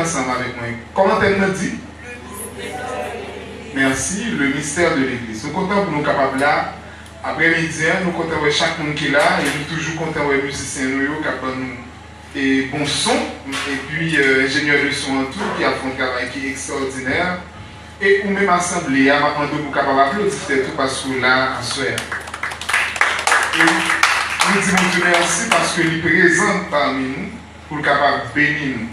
ensemble avec moi. Comment elle me dit? Merci, le mystère de l'Église. Nous comptons pour nous capables là. Après-midi, nous comptons avec chaque monde qui est là. Et nous toujours comptons avec les musiciens nous capables nous et bon son. Et puis ingénieur de son en tout qui a fait un travail qui est extraordinaire. Et ou même assemblée, à ma pour capable applaudir tout parce que là, en soir. Et nous disons Dieu merci parce qu'il est présent parmi nous pour capable bénir nous.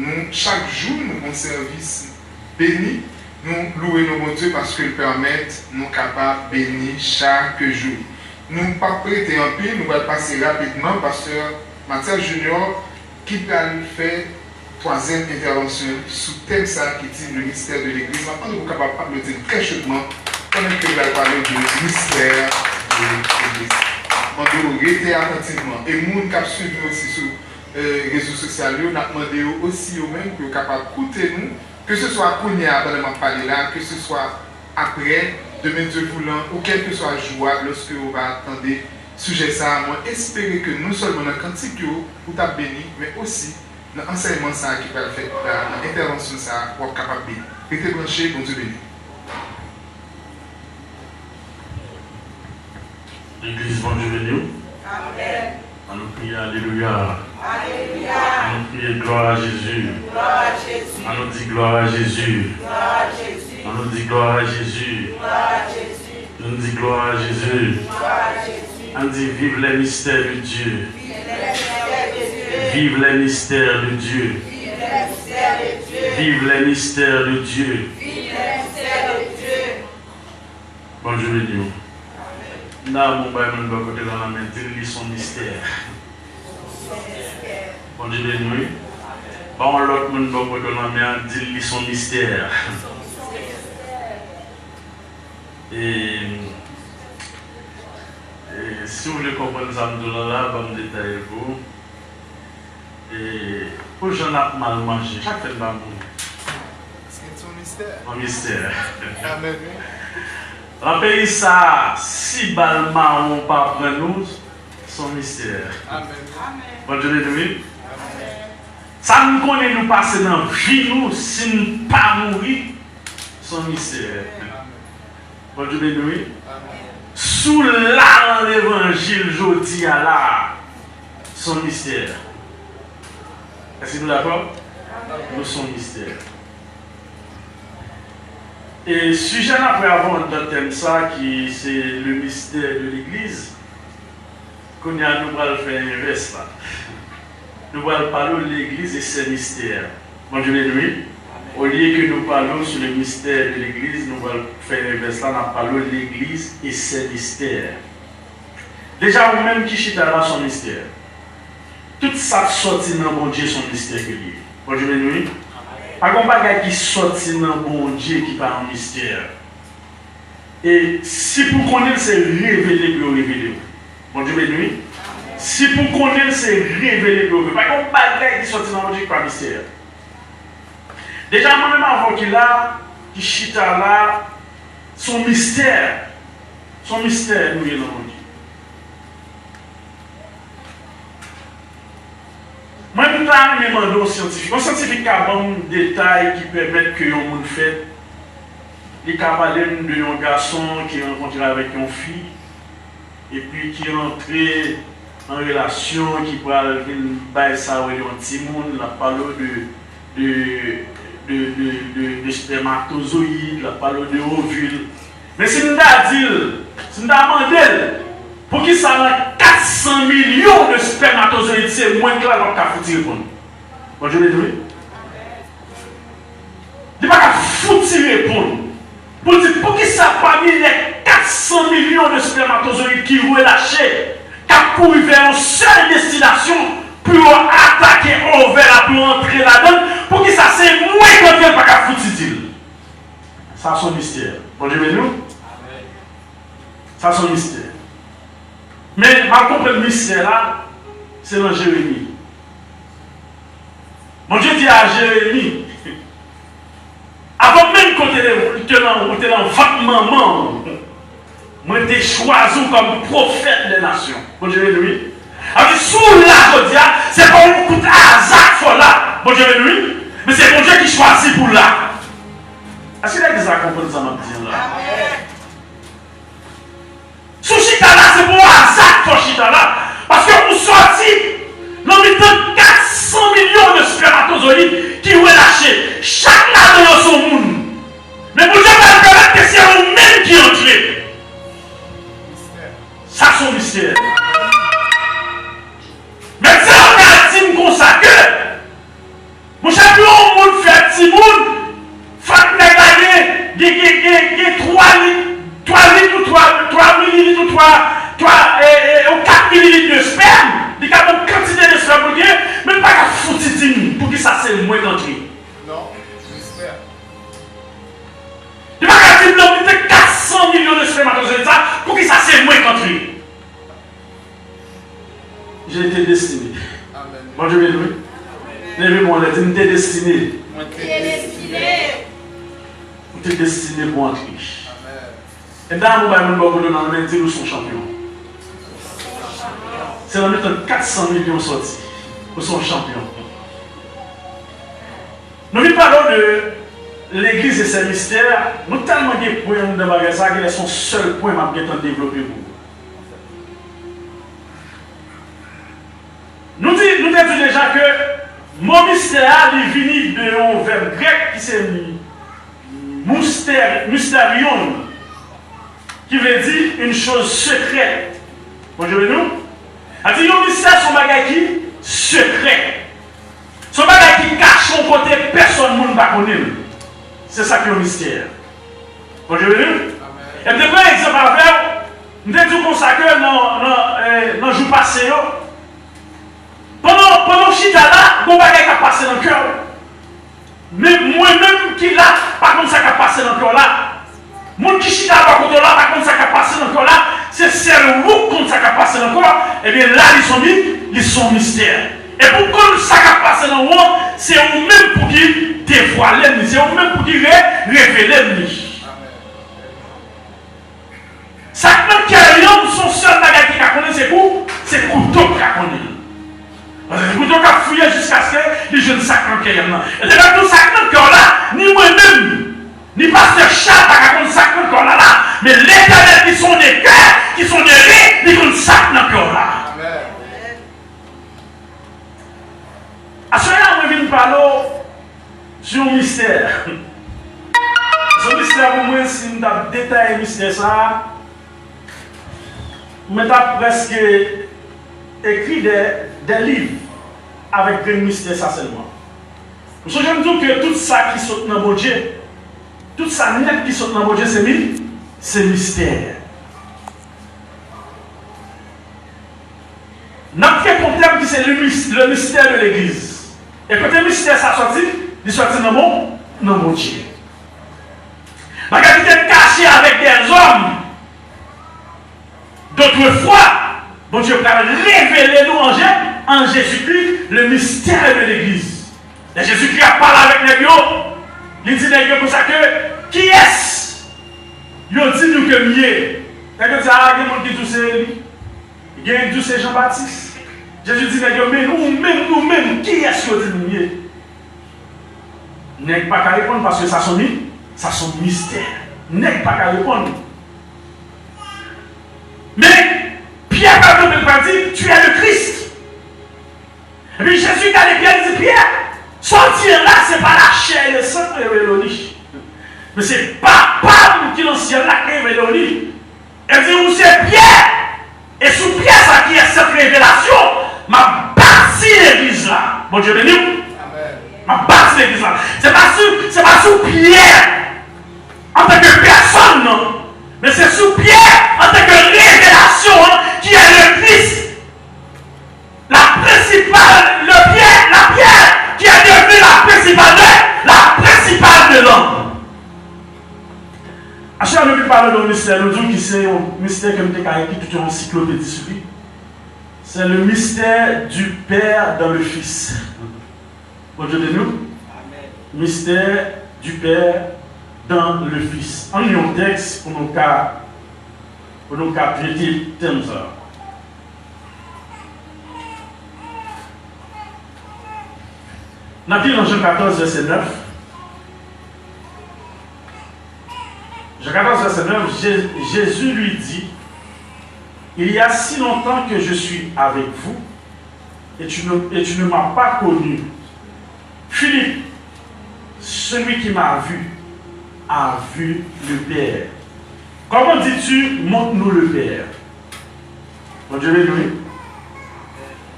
Nous, chaque jour, nous avons un service béni. Nous louons nos bons Dieu parce qu'ils permettent nous capables de bénir chaque jour. Nous ne pas prêter en pile, nous allons passer rapidement, pasteur Mathias Junior, qui va faire troisième intervention sous thème ça qui dit le mystère de l'Église. Maintenant, nous sommes capables d'applaudir très chaudement pendant que nous allons parler du mystère de l'Église. On doit rester attentivement. Et nous qui suivons aussi sur les réseaux sociaux, nous demandons aussi eux-mêmes que nous sommes capables d'écouter nous. Que ce soit pour nous parler là, que ce soit après, demain Dieu voulant, ou quel que soit joie, lorsque vous va attendre sujet ça, moi espérer que non seulement dans le cantique vous t'as béni, mais aussi dans l'enseignement ça qui va faire, dans l'intervention ça, pour être capable de bénir. Restez branchés, bon Dieu béni. L'église, bon Dieu béni. Amen. On nous prie Alléluia. Alléluia. On nous prie gloire à Jésus. Gloire à Jésus. On nous dit gloire à Jésus. Gloire à Jésus. On nous dit gloire à Jésus. Gloire à Jésus. On nous dit gloire à Jésus. Gloire à Jésus. On dit vive les mystères de Dieu. Vive les mystères de Dieu. Vive les mystères de Dieu. Vive les mystères de Dieu. Vive les mystères de Dieu. Vive les mystères de Dieu. Bonjour les dieux. Là, mon père me doit côté dans la main, il lit son mystère. Bonjour les nuits. Bon, l'autre monde doit côté dans la main, il lit son mystère. Et si vous voulez comprendre ça, je vais vous détailler vous. Et pour gens qui ont mal mangé, chaque fois que C'est un mystère. un mystère. Amen. En pays ça, si balles marron pas prendre nous, son mystère. Amen. Bonne journée de nuit. Ça nous connaît nous passer dans la vie nous, si nous ne pas mourir, son mystère. Bonne journée de nuit. Sous là dans l'évangile, je dis à là, son mystère. Est-ce que nous d'accord? Nous sommes mystère. Et sujet après avoir un thème ça qui c'est le mystère de l'Église, qu'on y a nous allons faire inverse là. Nous allons parler de l'Église et ses mystères. Bonjour les nuits. Au lieu que nous parlons sur le mystère de l'Église, nous allons faire l'inverse là, nous parlons de l'Église et ses mystères. Déjà vous-même qui chita là son mystère. Tout ça sorti dans mon Dieu son mystère que lié. Bonjour les nuits. Par contre, pas qui sorti dans bon Dieu qui parle en mystère. Et si pour connaître, c'est révéler pour révéler. Bon Dieu béni. Si pour connaître, c'est révéler pour révéler. Par contre, pas qui sorti dans bon Dieu qui parle en mystère. Déjà, moi-même avant qu'il a, qui chita là, son mystère, nous est dans mon Dieu. Moi, je vais demander aux scientifiques. Un scientifique a un détail qui permet que l'on monde fait. Il a parlé d'un garçon qui est rencontré avec une fille et puis qui est entré en relation, qui parle de ça avec un petit monde, il a parlé de spermatozoïdes, il a parlé de ovules. Mais si nous avons dit, si nous avons demandé, pour qui ça a 400 millions de spermatozoïdes, c'est moins que là qu'on a foutu répondre. Bon, je vais dire. Il n'y a pas qu'à foutu répondre. Pour qui ça a pas mis les 400 millions de spermatozoïdes qui relâchés, qui pour y vers une seule destination, pour attaquer ovaire, pour entrer là-dedans, pour qui ça c'est moins que il n'y a pas qu'à foutu dire. Ça c'est un mystère. Bon, je vais dire. Ça c'est un mystère. Mais ma comprendre le mystère là, c'est dans Jérémie. Mon Dieu dit à Jérémie, avant même qu'on était dans votre maman, moi j'étais choisi comme prophète des nations. Bon Dieu lui. Alors sous la Jodia, c'est pas un coup de hasard là. Bon Dieu lui. Mais c'est bon Dieu choisi pour là. Est-ce que l'église a compris ça, ma là? Sous chita là, c'est pour hasard pour chita là. Parce que vous sortez dans le 400 millions de spermatozoïdes qui ont lâché. Chaque là dans son monde. Mais pour Dieu va permettre que c'est vous-même qui entrez. Ça, c'est un mystère. Mais c'est un petit comme ça que mon champion, on fait petit monde, fait gagner 3 litres ou 3 millilitres ou 4 millilitres de sperme. Il y a une quantité de sperme pour dire, même pas qu'à foutre pour que ça c'est moins d'entrée. Non, j'espère. Il n'y a pas qu'à dire 400 millions de spermatozoïdes pour que ça c'est moins d'entrée. J'ai été destiné. Amen. Bon Dieu béni. Levez-moi, on était destiné. On était destiné pour entrer. Et dans nous sommes champions. C'est dans notre 400 millions sortis. Nous sommes champions. Nous parlons de l'église et ses mystères. Nous avons tellement de points de magasin que c'est son seul point que nous avons développé. Nous disons déjà que mon mystère est venu d'un verbe grec qui s'est mystérion, qui veut dire une chose secrète. Bonjour nous. A dit un mystère son bagage qui secret. Son bagage qui cache son côté, personne ne va connaître. C'est ça qui est un mystère. Bonjour nous. Et de prendre un exemple avec nous disons comme ça que dans le jour passé, pendant chita là, mon bagage qui a passé dans le cœur. Mais moi-même qui là, par contre ça qui a passé dans le cœur là. Mon qui chita par contre là, par contre ça qui a passé dans le cœur là, c'est cerveau comme ça qui a passé dans le cœur. Et bien là, ils sont mystères. Et pourquoi ça qui a passé dans le cœur, c'est eux-mêmes pour qui dévoiler, c'est eux-mêmes pour qui révéler. Ça qui a son seul bagage qui a connu, c'est pour c'est couteau qui a connu. Vous devez fouiller jusqu'à ce que les jeunes sacs dans le cœur. Et de tout sac dans le cœur là, ni moi-même, ni pasteur Charles qui a un sac dans le cœur là, mais l'Éternel qui sont des cœurs, qui sont des raies, qui ont un sac dans le cœur là. À ce moment-là, on vient parler sur un mystère. Ce mystère, pour moi, si nous avons détaillé le mystère, ça, nous avons presque écrit des livres avec des mystères, ça seulement. Parce que j'aime dire que tout ça qui saute dans mon Dieu, tout ça net qui saute dans mon Dieu, c'est mystère. Notre fait comme terme, c'est le mystère de l'Église. Et quand le mystère ça sorti, il sorti dans mon Dieu. La qualité caché avec des hommes d'autrefois. Bon Dieu va révéler nous en Jésus-Christ le mystère de l'Église. Et Jésus-Christ a parlé avec les gens. Il dit les gens pour ça que qui est-ce? Il dit nous que mieux. Il y a des gens qui disent il y a tous ces Jean-Baptiste. Jésus dit les gens, mais nous-mêmes, qui est-ce qui dit nous mieux? N'est pas qu'à répondre parce que ça sont mystère. N'est pas qu'à répondre. Mais Pierre va dire, tu es le Christ. Et puis Jésus a les Pierre, il dit, Pierre, sortir là, ce n'est pas la chair et le sang qui révèle. Mais c'est Papa qui est dans le ciel là qui révèle. Elle dit, où c'est Pierre? Et sous Pierre, ça qui est cette révélation, m'a bâti l'église là. Bon Dieu béni. M'a bâti l'église là. C'est pas sous Pierre en tant que personne, non. Mais c'est sous Pierre en tant que révélation qui est le Christ. La pierre qui est devenue la principale de l'homme. À chaque fois que nous parlons de mystère, nous disons que c'est un mystère que nous avons écrit toute une encyclopédie sur lui. C'est le mystère du Père dans le Fils. Bon Dieu de nous. Mystère du Père dans le Fils. En un texte pour nous traiter thème ça. Nous avons dit dans Jean 14, verset 9. Jean 14, verset 9, Jésus lui dit, il y a si longtemps que je suis avec vous et tu ne m'as pas connu. Philippe, celui qui m'a vu a vu le Père. Comment dis-tu, montre-nous le Père? Mon Dieu, lui,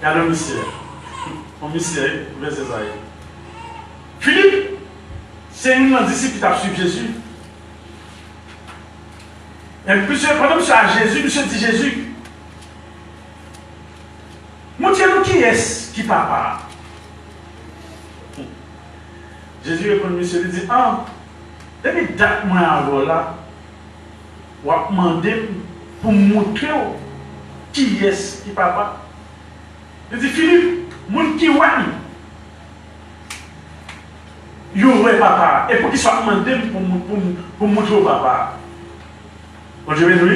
il y a le mystère. Mon mystère, verset ça. Philippe, c'est un disciple qui t'a suivi Jésus. Et puis, pendant que à Jésus, monsieur dit Jésus, montrez-nous qui est-ce qui papa. Jésus répond, monsieur, il dit, ah, depuis date moi avant là, on va demander pour montrer qui est-ce qui papa. Il dit, Philippe, mon qui wani, il y aurait papa, et pour qu'il soit demandé pour montrer au papa. Bon, je vais nous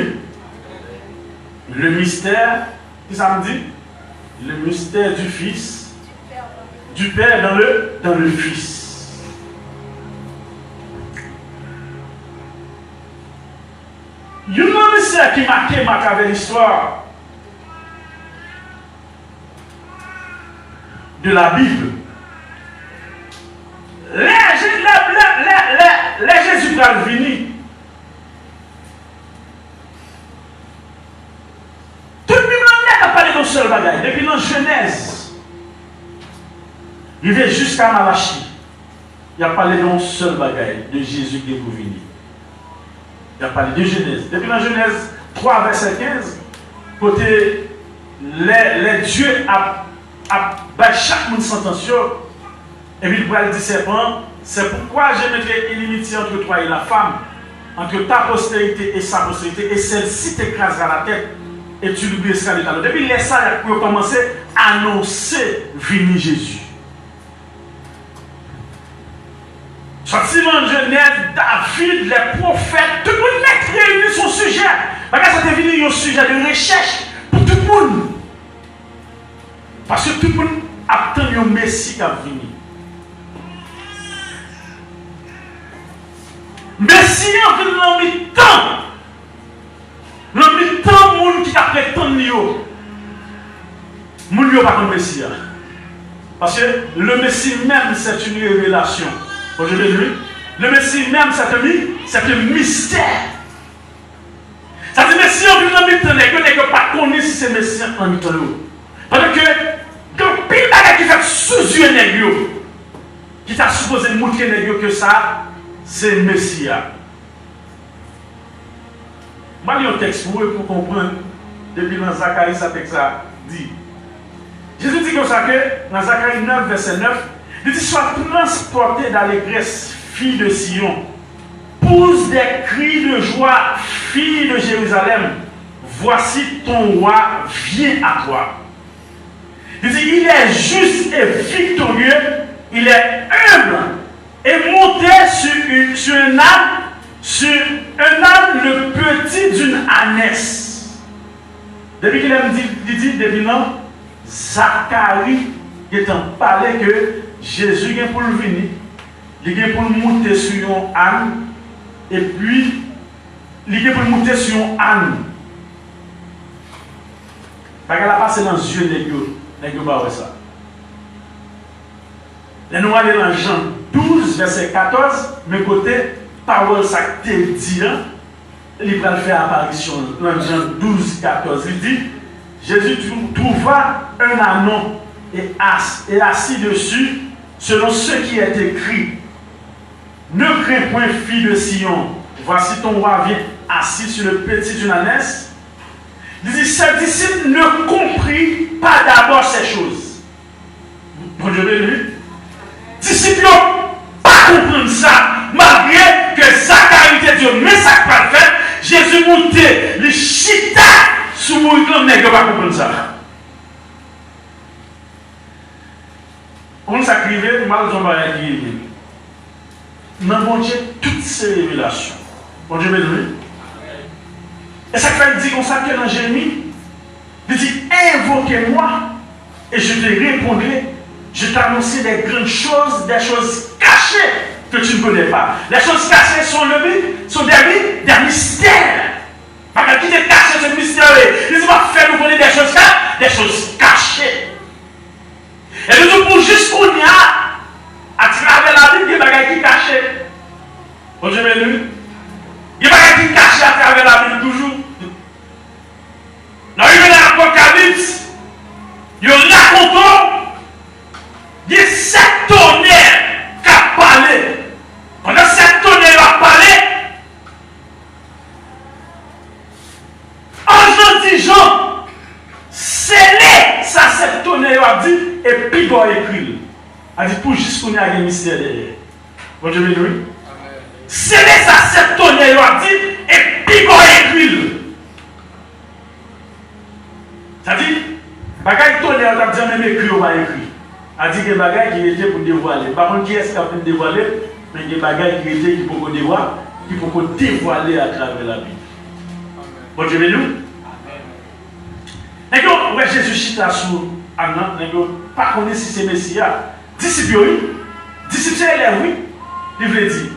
le mystère, qu'est-ce que ça me dit? Le mystère du Fils, du Père dans le Fils. Il y a un mystère qui marque avec l'histoire de la Bible. Les Jésus va venir. Tout le monde n'a pas parlé d'un seul bagage. Depuis la Genèse, il va jusqu'à Malachie. Il a parlé d'un seul bagage, de Jésus qui est pour venir. Il a parlé de Genèse. Depuis la Genèse 3, verset 15, côté les dieux a chaque monde sentence. Et puis il va dire serpent, c'est pourquoi je mettrai inimitié entre toi et la femme, entre ta postérité et sa postérité, et celle-ci t'écrasera la tête. Et tu lui blesseras le talon. Depuis les ça, il a commencé à annoncer venir Jésus. Châtiment de Genèse, David, les prophètes, tout le monde a réuni son sujet. Parce que ça devenu un sujet de recherche pour tout le monde. Parce que tout le monde attend un Messie qui va venir. Messie en venu dans le temps. Dans le temps, les gens qui prétendent les gens ne pas comme Messie. Parce que le Messie même, c'est une révélation. Je vais dire, le Messie même, c'est un mystère. Ça dit, Messie en venu dans le temps, les gens ne pas connaître si c'est Messie en même temps. Parce que, quand pile de qui fait sous-yeux les gens, qui t'a supposé montrer les gens que ça, c'est Messie. Je vais lire un texte pour vous pour comprendre. Depuis dans Zacharie, ça texte dit. Jésus dit comme ça que dans Zacharie 9, verset 9, il dit sois transporté d'allégresse, fille de Sion. Pousse des cris de joie, fille de Jérusalem. Voici ton roi vient à toi. Il dit il est juste et victorieux, il est humble et monté sur un âne. Sur un âne, le petit d'une ânesse. Depuis qu'il a dit, depuis non, Zacharie est en parler que Jésus vient pour le venir, il vient pour monter sur un âne, et puis il vient pour monter sur un âne. Parce qu'elle a passé dans les yeux des gars, ça. Et nous allons dans Jean 12, verset 14, mais côté. Parole ça te dit, il va faire apparition dans Jean 12, 14. Il dit, Jésus trouva un anon et assis dessus, selon ce qui est écrit. Ne crains point, fille de Sion, voici ton roi vient assis sur le petit d'une ânesse. Il dit, ses disciples ne comprirent pas d'abord ces choses. Bon Dieu, lui, disciples pas comprendre ça. Malgré que Zacharie était Dieu, mais ça n'a pas fait, Jésus montait le chita sous mon clan, n'est pas comprendre ça. On s'acrivait, mal on va écrire. Nous avons toutes ces révélations. Bon Dieu, béni. Et ça fait dire comme ça que dans Jérémie, il dit invoquez-moi et je te répondrai. Je t'annoncerai des grandes choses, des choses cachées. que tu ne connais pas. Les choses cachées sont des mystères. Parce qu'il est caché ce mystère. Il va faire nous connaître des choses cachées. Et nous pour juste qu'on y a, à travers la Bible, il y a des choses qui sont cachées. Bon, je vais lu. Il y a des choses qui sont cachées à travers la Bible toujours. Dans l'Apocalypse, il y a raconté, il y a 7 tonnerres qui ont parlé. Pendant 7 tonnerres ont parlé, ange dit Jean, scellé, ça 7 tonnerres a dit, et puis il a écrit. A dit pour juste qu'on ait un mystère derrière. Bon, je vais lui. Scellé, ça 7 tonnerres a dit, et puis il a écrit. Ça dit, bagaille tonnerre, on a dit même écrit ou pas écrit. A dit que les bagailles qui étaient pour dévoiler. Par contre, qui est-ce qui a pu dévoiler? Mais il y a des bagailles qui étaient pour dévoiler à travers la Bible. Bon, je vais nous. D'accord, ouais, Jésus chita sur Anna, pas connaître si c'est Messia. Disciple, oui. Disciple, c'est élève, oui. Il veut dire.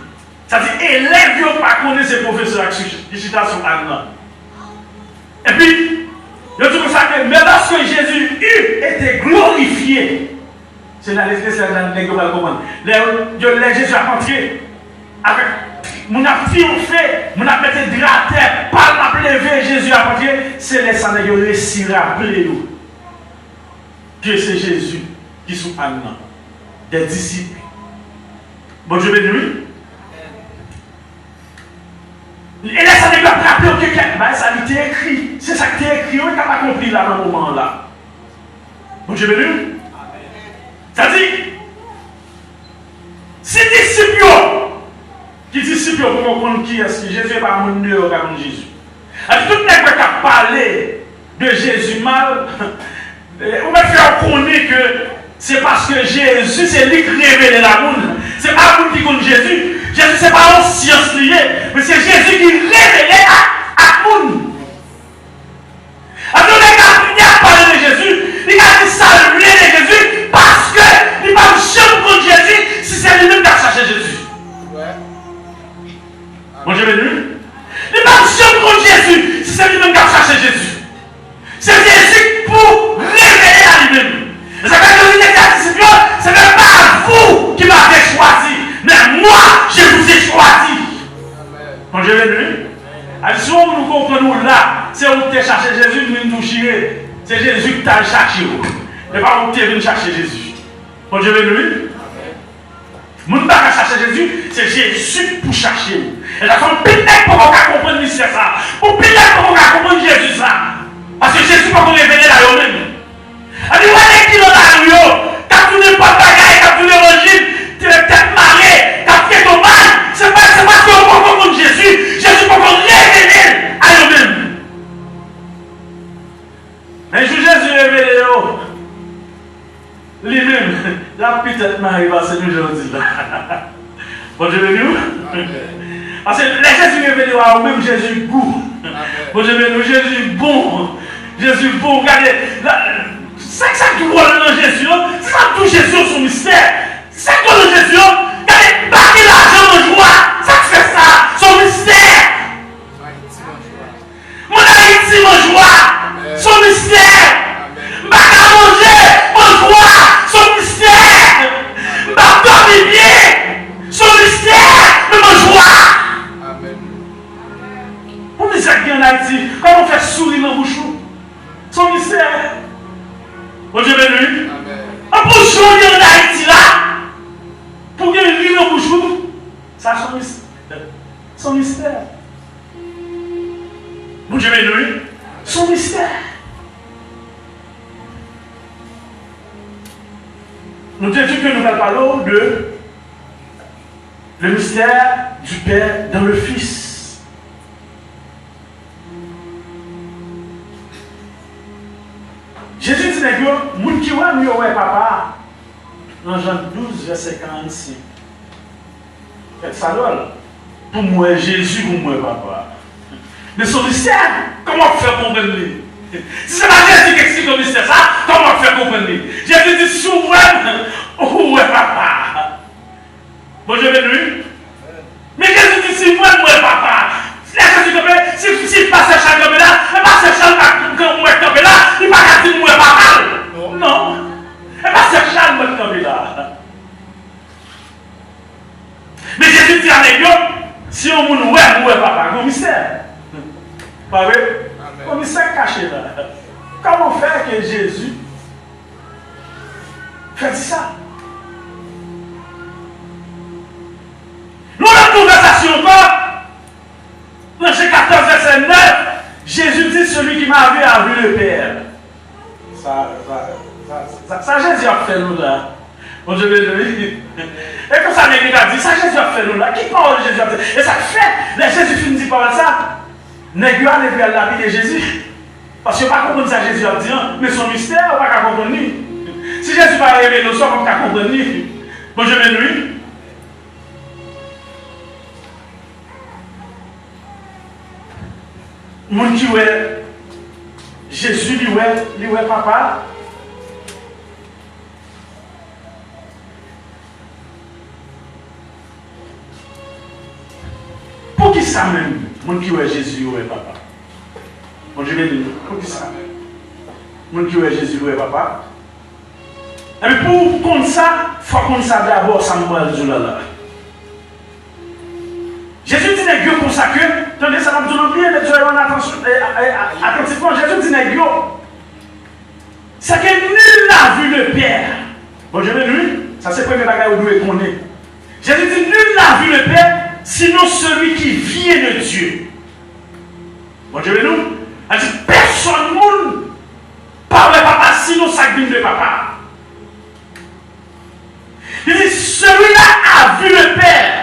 Ça dit, élève, pas connaître ses professeurs qui chita sur Anna. Et puis, je trouve ça que, mais lorsque Jésus était glorifié, c'est dans l'espèce de la comprendre. Les Jésus a rentré avec mon a triomphé, mon a pété de la terre, par la levé, Jésus a rentré, c'est les sangs qui réussi à rappeler nous que c'est Jésus qui sont en nous, des disciples. Bon, je vais dire. Et là, ça ne doit pas rappeler que ça a été écrit. C'est ça qui est écrit, on n'a pas compris là, dans ce moment-là. Bon, je vais dire. Ça dit, si disciples, qui disciples pour comprendre qui est-ce que Jésus n'est pas mon Dieu comme Jésus. Alors, tout le monde qui a parlé de Jésus mal, on va faire connaître que c'est parce que Jésus, c'est lui qui révèle la monde. Ce n'est pas vous qui connaissez Jésus. Jésus, ce n'est pas une science liée, mais c'est Jésus qui révèle à monde. Alors, les gars, il a parlé de Jésus, il a dit saluer de Jésus parce que il ne va jamais prendre Jésus si c'est lui-même qui a cherché Jésus. Bon, je vais dire. Il ne va jamais prendre Jésus si c'est lui-même qui a cherché Jésus. C'est Jésus pour révéler à lui-même. Et ça fait que vous êtes disciples, ce n'est pas vous qui m'avez choisi, mais moi, je vous ai choisi. Bon, je vais dire. Alors, si nous comprenons là, c'est où tu as cherché Jésus, nous nous chier. C'est Jésus qui t'a cherché. Et pas où tu es venu chercher Jésus. Bon, je vais dire. Nous ne pouvons pas chercher Jésus, c'est Jésus pour chercher. Et la femme peut-être pour qu'on comprenne le mystère ça. Ou peut-être pour qu'on comprenne Jésus ça. Parce que Jésus peut qu'on révéler là même. Elle dit, ouais, qui l'ont là, t'as tout le bagaille, t'as tout l'évangile, t'es peut-être marré, t'as fait ton mal. C'est pas ce qu'on peut comprendre Jésus. Jésus peut qu'on révéler à lui-même. Mais je Jésus révélé lui-même. Là, peut-être m'arrive à ce aujourd'hui. Bon, je vais dire. Parce que les Jésus révélé à eux-mêmes, Jésus goût. Bon, je vais dire, Jésus bon. Jésus bon. Regardez. C'est ça qui voit dans Jésus, c'est ça tout Jésus son mystère. C'est quoi le Jésus? Regardez, baquer l'argent de joie, ça fait ça, son mystère. Mon Haïti, mon joie, son mystère. Bac à manger, mon joie, son mystère. Bac dormir bien, son mystère, mais mon joie. Pour me dire qu'il y en Haïti, comment on fait sourire dans le bouchon? Son mystère. Bon, je vais lui. Un bouchon en Haïti là, pour qu'il vive dans le bouchon, ça a son mystère. Son mystère. Bon, je vais lui. Son mystère. Nous disons que nous parlons de le mystère du Père dans le Fils. Jésus dit que moun qui voit mieux ouais papa dans Jean 12 verset 45. Ça doit pour moi Jésus pour moi papa. Mais son mystère, comment faire comprendre lui? Si c'est pas Jésus qui explique le mystère ça, comment faire comprendre lui? Jésus dit souvent ouais papa. Bon Dieu béni. Mais Jésus dit, si moi, papa, si pasteur Charles tombe là, le pasteur Charles tombe là, il va pas dire moi papa. Non. Le pasteur Charles tombe là. Mais Jésus dit à l'église, si on nous ouais papa, commissaire. Pas vrai? Commissaire caché là. Comment faire que Jésus fait ça? Nous avons une conversation encore. Dans Jean 14, verset 9, Jésus dit celui qui m'a vu a vu le Père. Ça Jésus a fait nous là. Bon, je vais le dire. Et comme ça, l'Église a dit, ça Jésus a fait nous là. Qui parle de Jésus a fait? Et ça fait, les Jésus finit par ça. N'est-ce pas la vie de Jésus? Parce que pas comprendre ça, Jésus a dit, mais son mystère, on ne va pas comprendre. Si Jésus va révéler nos soeurs, on ne va pas comprendre. Bon, je vais le dire. Moun qui ouais Jésus lui ouais papa. Pour qui ça même? Moun qui ouais Jésus ouais papa. Bon je vais dire pour qui ça? Moun qui ouais Jésus ouais papa. Et pour qu'on ça, faut qu'on ça d'abord ça me va dire là. Jésus dit nèg yo consacré, attendez ça va me donner bien de Dieu en attention attentivement Jésus dit nèg yo. C'est que nul n'a vu le Père. Bon je vais lui, ça c'est premier bagage où doit connaître. Jésus dit nul n'a vu le Père sinon celui qui vient de Dieu. Bon je vais nous, elle dit personne monde parle papa sinon ça vient de papa. Il dit celui-là a vu le Père.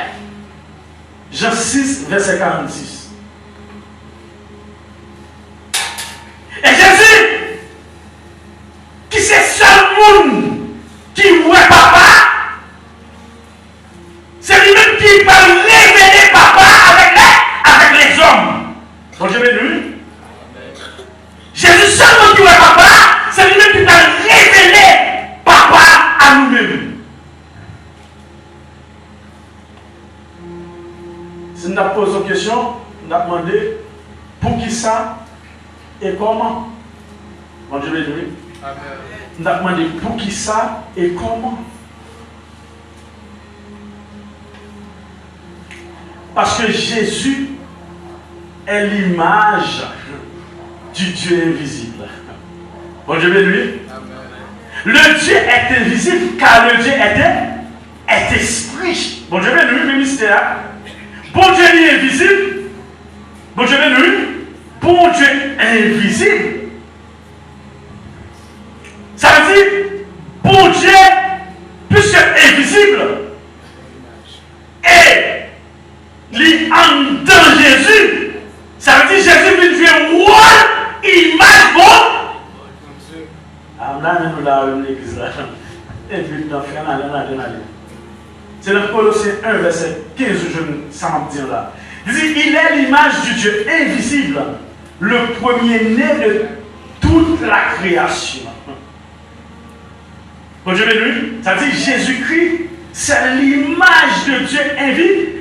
Jean 6, verset 46. Et Jésus, qui c'est seul monde qui voit papa, c'est lui-même qui peut révéler papa avec les hommes. Bon, je vais lui. Jésus seulement qui voit papa, c'est lui-même qui peut révéler papa à nous-mêmes. Si nous avons posé une question, nous avons demandé pour qui ça et comment. Bon, je vais dire. Nous avons demandé pour qui ça et comment. Parce que Jésus est l'image du Dieu invisible. Bon, je vais lui. Le Dieu est invisible car le Dieu est esprit. Bon, je vais lui, le mystère. Bon Dieu est invisible. Bon Dieu est lui. Bon Dieu invisible. Ça veut dire, bon Dieu, puisque invisible, et lui en dans Jésus, ça veut dire Jésus vient jouer un rôle, image bon. Ah, là, nous l'avons l'église là. Et puis, nous allons c'est dans Colossiens 1, verset 15, ça m'a dit là. Il dit, il est l'image du Dieu invisible, le premier-né de toute la création. Bon Dieu béni, ça dit Jésus-Christ, c'est l'image de Dieu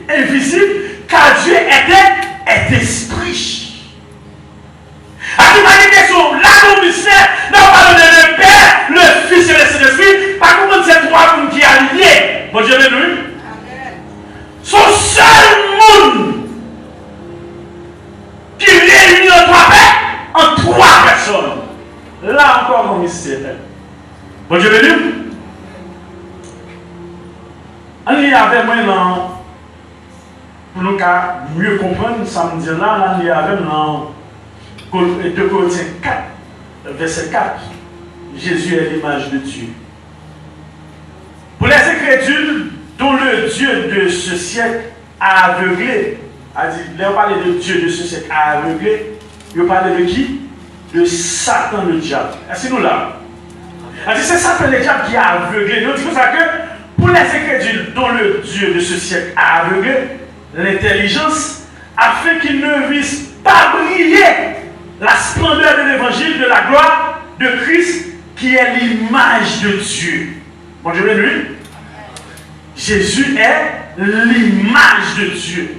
invisible, car Dieu est esprit. À toute question, la commissaire, nous parlons de le Père, le Fils et le Saint-Esprit, par contre, c'est trois mondes qui sont alliés. Bon Dieu béni. Son seul monde qui réunit en trois personnes. Là encore, mon mystère. Bon Dieu béni. On y avait moi dans. Pour nous mieux comprendre, samedi là, on y avait dans 2 Corinthiens 4, verset 4. Jésus est l'image de Dieu. Pour les incrédules dont le Dieu de ce siècle a aveuglé, a dit, là on parlait de Dieu de ce siècle a aveuglé, il parlait de qui? De Satan le diable. Est-ce que nous là? A dit c'est Satan le diable qui a aveuglé. Nous disons ça que pour les incrédules dont le Dieu de ce siècle a aveuglé l'intelligence, afin qu'ils ne vissent pas briller la splendeur de l'évangile de la gloire de Christ qui est l'image de Dieu. Bon, je vais lui. Jésus est l'image de Dieu.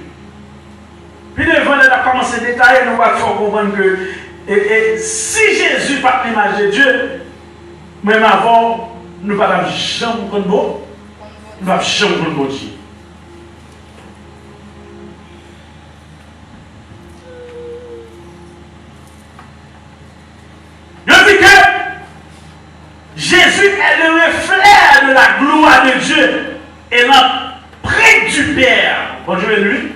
Puis devant, on a commencé à détailler, nous allons comprendre que si Jésus n'est pas l'image de Dieu, même avant, nous ne pouvons jamais comprendre bon. Nous ne pouvons jamais comprendre Dieu. Je dis que Jésus est le reflet de la gloire de Dieu et l'empreinte du Père. Bon Dieu est lui.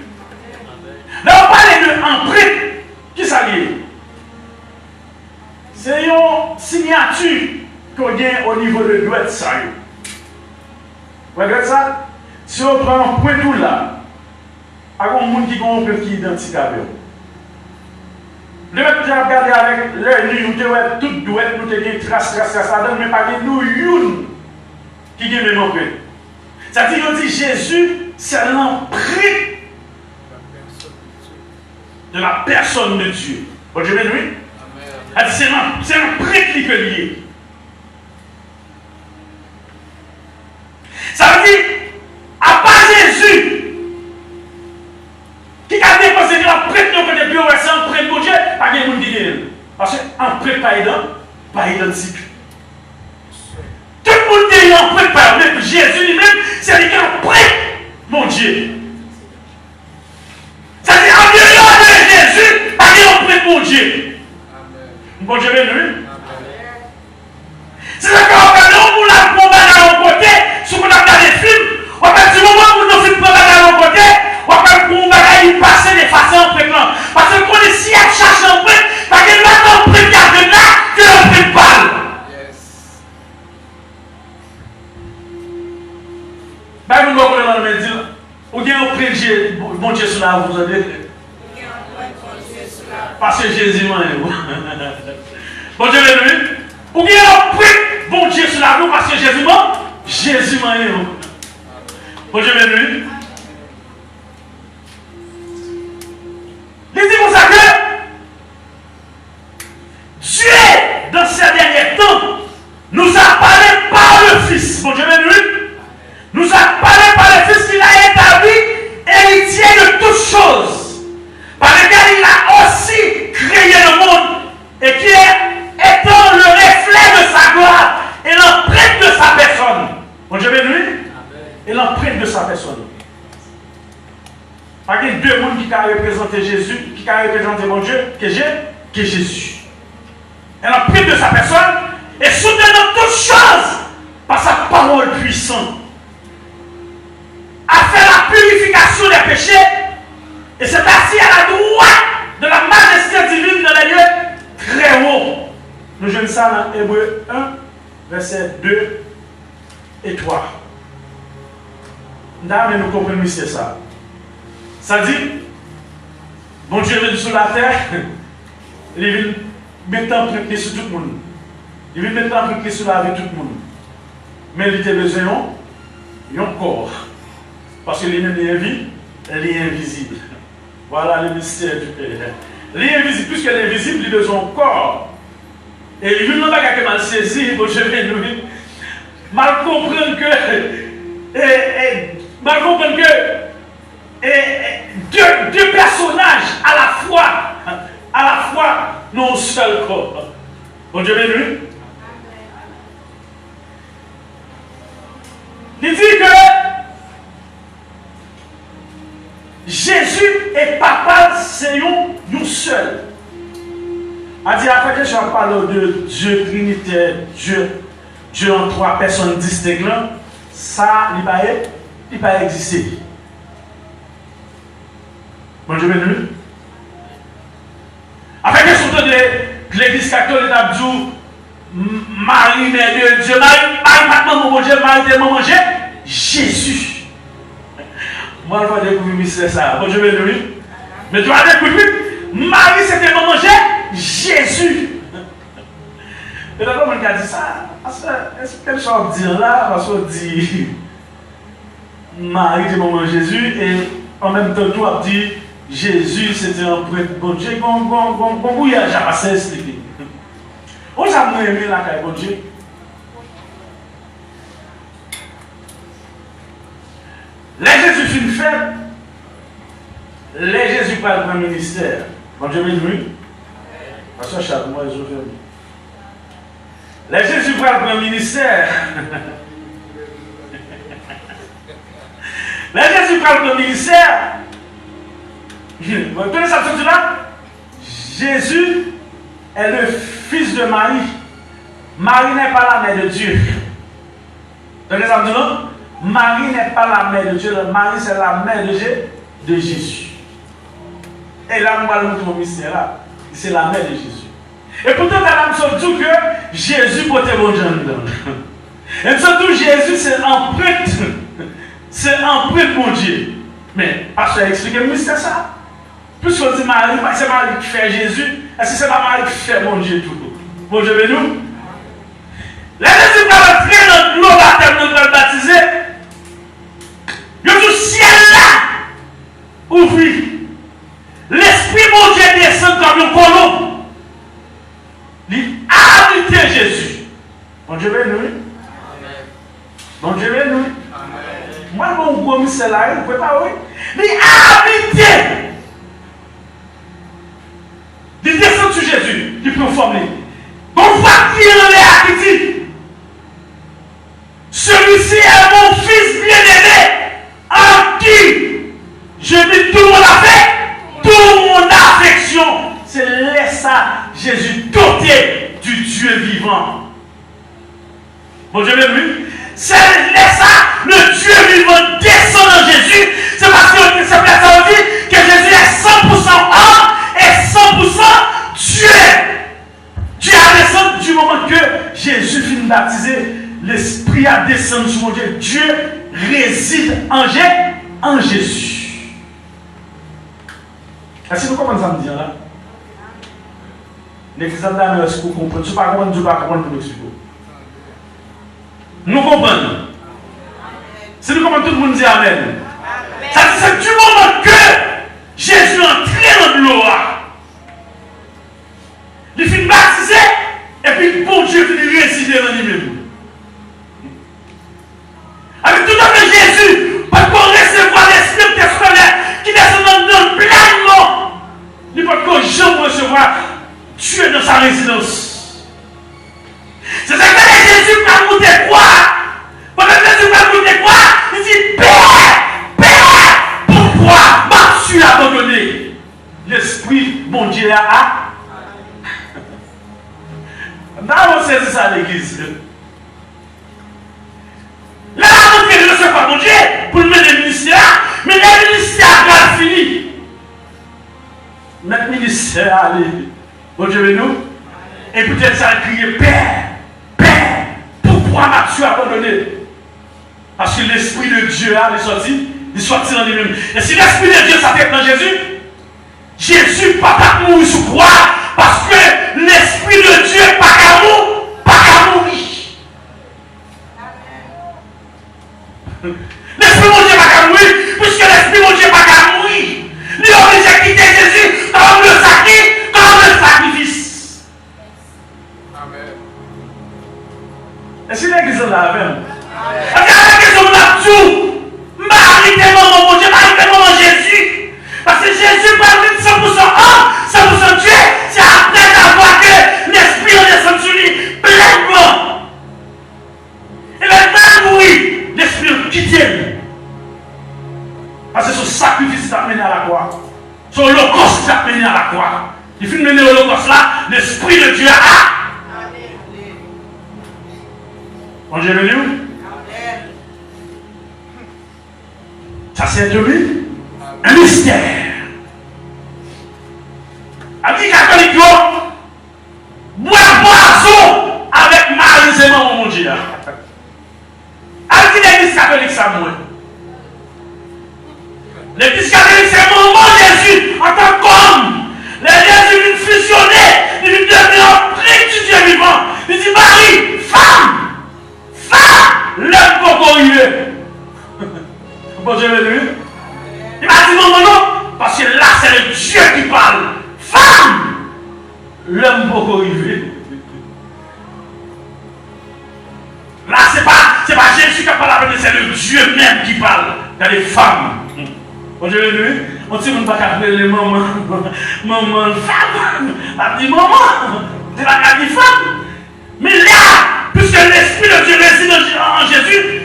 Là, on parle de empreinte. Qui s'allie? C'est une signature qu'on a au niveau de l'ouest. Vous regardez ça? Si on prend un point tout là, il y a un monde qui a une identité avec vous. Le maître a regardé avec l'œil, nous devons tout douette, nous devons trace, mais pas de nous, une qui a même empreinte. C'est-à-dire qu'on dit Jésus, c'est l'empreinte de la personne de Dieu. Bon Dieu béni. C'est l'empreinte qui peut lier. Ça veut dire, à part Jésus, qui a déposé l'empreinte de côté bio, c'est l'empreinte de Dieu, pas de monde qui dit. Parce que l'empreinte pas identique. Tout le monde dit l'empreinte pas même. Jésus lui-même, c'est lui qui empreinte mon Dieu. C'est-à-dire, en dehors de Jésus, pas de l'empreinte mon Dieu. Bon Dieu béni. C'est ça qu'on va faire, on la combattre à l'autre côté, si on a regardé des films, on va faire du moment où nous films combattre à l'autre côté, on va faire pour nous passer des façons en prégnant. Parce que quand on est si à chercher en prête, parce que là, on prête garde là, que l'on prête balle. Ben, nous allons dans le médium, ou bien on prête bon Dieu sur la vous avez. Parce que Jésus m'a aimé. Bon Dieu béni. Ou bien on prête bon Dieu sur la roue parce que Jésus m'a aimé. Bon Dieu béni. Il dit comme ça que Dieu, dans ces derniers temps, nous a parlé par le Fils. Bon Dieu béni. Nous a parlé par le Fils qu'il a établi héritier de toutes choses, par lequel il a aussi créé le monde et qui est étant le reflet de sa gloire et l'empreinte de sa personne. Bon Dieu béni. Et l'empreinte de sa personne. Parce qu'il y a deux mondes qui ont représenté Jésus, qui ont représenté mon Dieu, que Jésus. Et l'empreinte de sa personne est soutenant toutes choses par sa parole puissante. A fait la purification des péchés et s'est assis à la droite de la majesté divine dans les lieux très hauts. Nous jouons ça dans Hébreux 1, versets 2 et 3. Là, nous comprenons c'est ça. Ça dit, bon Dieu est venu sur la terre, il est venu mettre en priorité sur tout le monde. Il veut mettre en priorité sur la vie de tout le monde. Mais il a besoin d'un corps. Parce que lui-même est invisible. Voilà le mystère du Père. L'invisible, plus que l'invisible, il a besoin d'un corps. Et il n'a pas qu'à mal saisir, bon Dieu est venu. Mal comprendre que deux personnages à la fois n'ont un seul corps. Bon Dieu béni. Il dit que Jésus et Papa, c'est nous seuls. A dit après que je parle de Dieu Trinitaire, Dieu en trois personnes distinctes, ça, il ne pas exister. Bon Dieu béni. Après que surtout de l'église catholique a dit Marie, mère de Dieu, Marie, maman, mon Dieu, Marie, tellement mangé, Jésus. Moi, je vais découvrir ça. Bon Dieu béni. Mais tu vas découvrir, Marie, c'était maman manger, Jésus. Et là, comme on a dit ça, est-ce que quelque chose à dire là, parce qu'on dit Marie, c'est maman Jésus, et en même temps, tout a dit Jésus, c'était un prêtre bon Dieu, bon bouillage à passer expliquer. On a jamais aimé la caille bon Dieu. Les Jésus finit faible. Les Jésus parle pour un ministère. Bon Dieu béni. Parce que chaque mois, ils ont fait. Les Jésus parle pour un ministère. Les Jésus parle pour un ministère. Vous connaissez ça tout là? Jésus est le fils de Marie. Marie n'est pas la mère de Dieu. Vous connaissez ça tout là? Marie n'est pas la mère de Dieu. Marie, c'est la mère de Jésus. Et là, nous allons montrer au mystère là. C'est la mère de Jésus. Et pourtant, la nous dit que Jésus portait bon Dieu dedans. Et surtout, Jésus, c'est empreinte. C'est empreinte mon Dieu. Mais, pasteur, expliquez-moi le mystère ça. Puisqu'on dit Marie, c'est Marie qui fait Jésus. Est-ce que c'est pas Marie qui fait mon Dieu tout? Bon Dieu, nous. Les Jésus va rentrer dans l'eau baptême, nous allons baptiser. Le tout ciel là, ouvri. L'Esprit mon Dieu descend comme un colombe. Il a habité Jésus. Bon Dieu béni. Bon Dieu béni. Moi, mon gros monsieur là, il ne peut pas, oui. Il a habité. Il descend sur Jésus. Il peut former. On voit qui est dans les Hakitis. Celui-ci est mon fils bien-aimé. En qui je dis tout le monde a fait. Tout mon affection, c'est laisse ça Jésus doté du Dieu vivant. Bon Dieu béni. C'est laisse ça le Dieu vivant descend en Jésus. C'est parce que c'est ça dit que Jésus est 100% homme et 100% Dieu. Dieu a descendu du moment que Jésus finit baptisé. L'Esprit a descendu sur mon Dieu. Dieu réside en Jésus. Est-ce que vous comprenez ça me dire là? L'exemple d'Anne, est-ce que vous comprenez? Si vous ne comprenez pas, Dieu va comprendre pour l'expliquer. Nous comprenons. Si nous comprenons, tout le monde dit Amen. Ça c'est du moment que Jésus entrait dans l'eau. Il finit baptisé et puis bon Dieu finit résider dans lui-même. Avec tout le monde Jésus, parce qu'on recevoir l'Esprit de qui descend dans pleinement. Il ne peut pas jamais recevoir Dieu dans sa résidence. C'est ça que Jésus m'a monté quoi? Pendant que Jésus m'a monté quoi? Il dit Père, pourquoi m'as-tu abandonné? L'Esprit, mon Dieu, a. Nous avons saisi ça à l'église. Là, on ne peut recevoir mon Dieu pour le mener le ministère, mais le ministère a fini. Notre ministère, allez, bon Dieu, nous, et peut-être ça a crié Père, pourquoi m'as-tu abandonné? Parce que l'Esprit de Dieu, il est sorti dans lui-même. Et si l'Esprit de Dieu s'appelle dans Jésus ne peut pas mourir sous croix, parce que l'Esprit de Dieu n'est pas qu'à mourir. L'Esprit de Dieu n'est pas qu'à mourir, puisque l'Esprit de Dieu n'est pas qu'à mourir. Il est obligé de quitter Jésus comme le sacrifice. Amen. Est-ce que l'église est là même? Est-ce que l'église est là tout? Marie tellement mon Dieu, Marie tellement Jésus. Parce que Jésus parle de 100% homme, 100% Dieu. C'est après d'avoir que l'Esprit descend sur lui pleinement. Et maintenant, oui, l'Esprit quitte lui. Parce que son sacrifice t'a mené à la croix. Son holocauste t'a mené à la croix. Il finit de mener l'holocauste là, l'Esprit de Dieu a. Bon Dieu venu. Ça c'est devenu un mystère. Amis catholiques, boisson avec Marie, c'est mon Dieu. Amis l'église catholique, ça moi. L'église catholique, c'est mon Jésus en tant qu'homme. Les Jésus viennent fusionner, ils viennent devenir un prix du Dieu vivant. Il dit Marie, femme, l'homme cocoyeux. Bon Dieu béni. Il m'a dit non, parce que là c'est le Dieu qui parle. Femme, l'homme cocoyeux. Là c'est pas Jésus qui parle, c'est le Dieu même qui parle. Il y a des femmes. Bon Dieu béni. On ne peut pas appeler les mamans. Maman, femme. Elle dit maman. Tu vas dire femme. Mais là, puisque l'Esprit de Dieu réside en Jésus,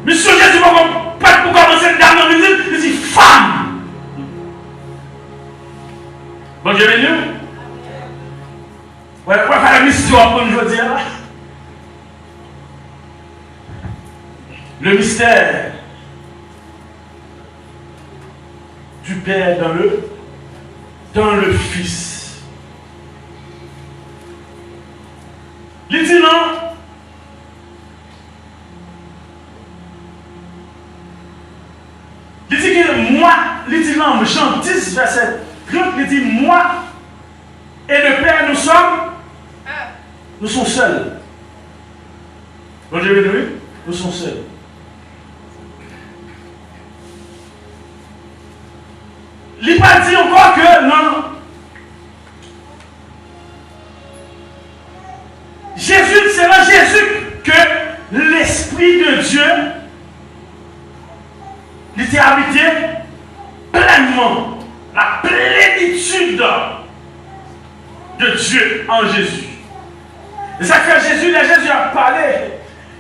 Monsieur Jésus va pour commencer une dernière visite, il dit femme. Bon Dieu béni. Ouais, on va faire une histoire pour nous dire là. Le mystère du Père dans le Fils. Il dit non. Il dit que moi, il dit non, Jean 10, verset 30, il dit moi et le Père, nous sommes seuls. Bon, je vais dire, nous sommes seuls. Il n'a pas dit encore que non. Jésus, c'est dans Jésus que l'Esprit de Dieu était habité pleinement. La plénitude de Dieu en Jésus. C'est ça que Jésus a parlé.